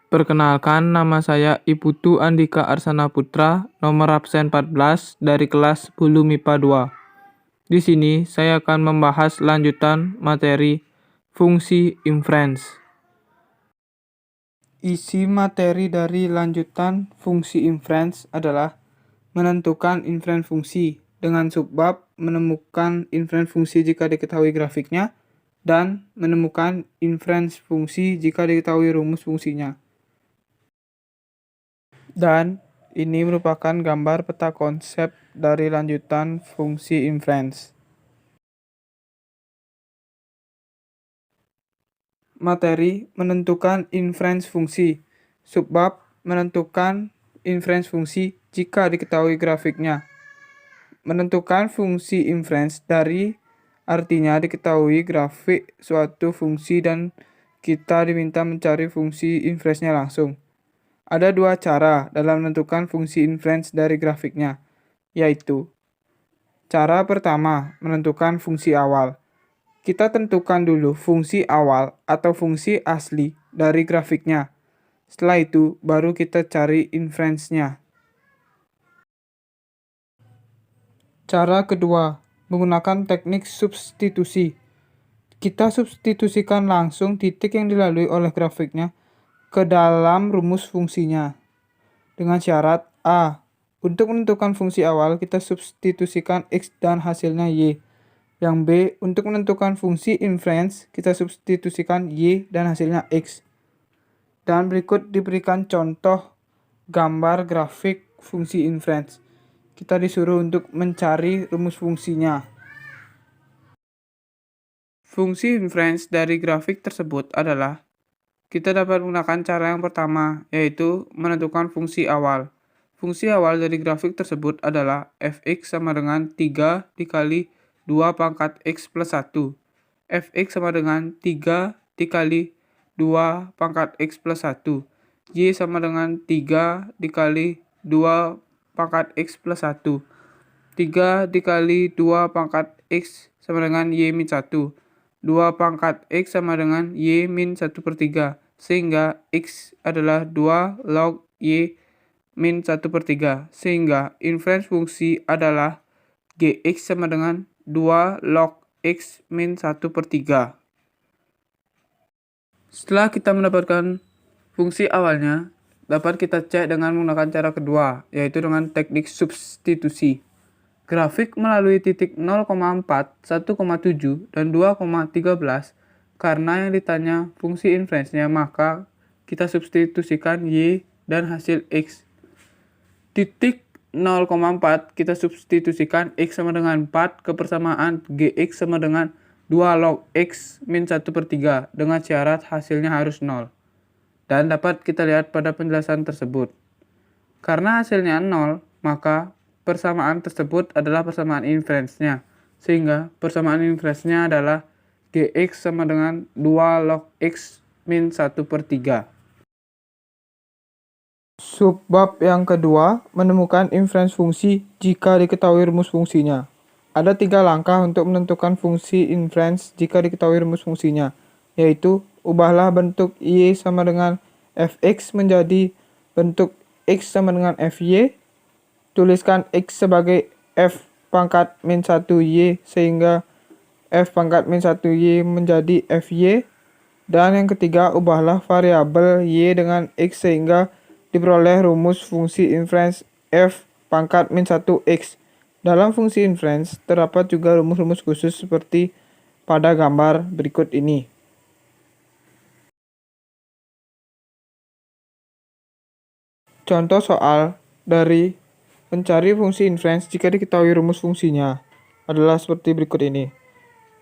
Perkenalkan, nama saya Iputu Andika Arsana Putra, nomor absen 14 dari kelas 10 MIPA 2. Di sini saya akan membahas lanjutan materi fungsi inference. Isi materi dari lanjutan fungsi inference adalah menentukan inference fungsi dengan subbab menemukan inference fungsi jika diketahui grafiknya dan menemukan inference fungsi jika diketahui rumus fungsinya. Dan ini merupakan gambar peta konsep dari lanjutan fungsi inference. Materi menentukan inference fungsi. Subbab menentukan inference fungsi jika diketahui grafiknya. Menentukan fungsi inference dari artinya diketahui grafik suatu fungsi dan kita diminta mencari fungsi inference-nya langsung. Ada dua cara dalam menentukan fungsi inference dari grafiknya, yaitu cara pertama, menentukan fungsi awal. Kita tentukan dulu fungsi awal atau fungsi asli dari grafiknya. Setelah itu, baru kita cari inference-nya. Cara kedua, menggunakan teknik substitusi. Kita substitusikan langsung titik yang dilalui oleh grafiknya ke dalam rumus fungsinya. Dengan syarat A. Untuk menentukan fungsi awal, kita substitusikan X dan hasilnya Y. Yang B. Untuk menentukan fungsi inference, kita substitusikan Y dan hasilnya X. Dan berikut diberikan contoh gambar grafik fungsi inference. Kita disuruh untuk mencari rumus fungsinya. Fungsi inference dari grafik tersebut adalah kita dapat menggunakan cara yang pertama, yaitu menentukan fungsi awal. Fungsi awal dari grafik tersebut adalah fx sama dengan 3 dikali 2 pangkat x plus 1. Fx sama dengan 3 dikali 2 pangkat x plus 1. Y sama dengan 3 dikali 2 pangkat x plus 1. 3 dikali 2 pangkat x sama dengan y min 1. 2 pangkat x sama dengan y min 1/3, sehingga x adalah 2 log y min 1/3, sehingga inference fungsi adalah gx sama dengan 2 log x min 1/3. Setelah kita mendapatkan fungsi awalnya, dapat kita cek dengan menggunakan cara kedua, yaitu dengan teknik substitusi. Grafik melalui titik 0,4, 1,7, dan 2,13. Karena yang ditanya fungsi inference-nya, maka kita substitusikan Y dan hasil X. Titik 0,4 kita substitusikan X sama dengan 4 kepersamaan GX sama dengan 2 log X min 1/3 dengan syarat hasilnya harus 0. Dan dapat kita lihat pada penjelasan tersebut. Karena hasilnya 0, maka persamaan tersebut adalah persamaan inference-nya, sehingga persamaan inference-nya adalah Gx sama dengan 2 log X min 1/3. Subbab yang kedua, menemukan inference fungsi jika diketahui rumus fungsinya. Ada 3 langkah untuk menentukan fungsi inference jika diketahui rumus fungsinya, yaitu ubahlah bentuk Y sama dengan Fx menjadi bentuk X sama dengan Fy. Tuliskan X sebagai F pangkat min 1Y sehingga F pangkat min 1Y menjadi Fy. Dan yang ketiga, ubahlah variabel Y dengan X sehingga diperoleh rumus fungsi inference F pangkat min 1X. Dalam fungsi inference terdapat juga rumus-rumus khusus seperti pada gambar berikut ini. Contoh soal dari mencari fungsi inference jika diketahui rumus fungsinya adalah seperti berikut ini.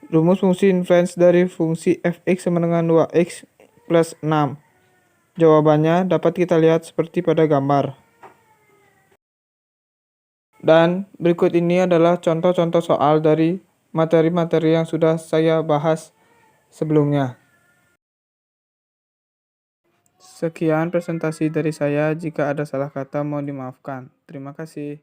Rumus fungsi inference dari fungsi fx sama dengan 2x plus 6. Jawabannya dapat kita lihat seperti pada gambar. Dan berikut ini adalah contoh-contoh soal dari materi-materi yang sudah saya bahas sebelumnya. Sekian presentasi dari saya. Jika ada salah kata mohon dimaafkan. Terima kasih.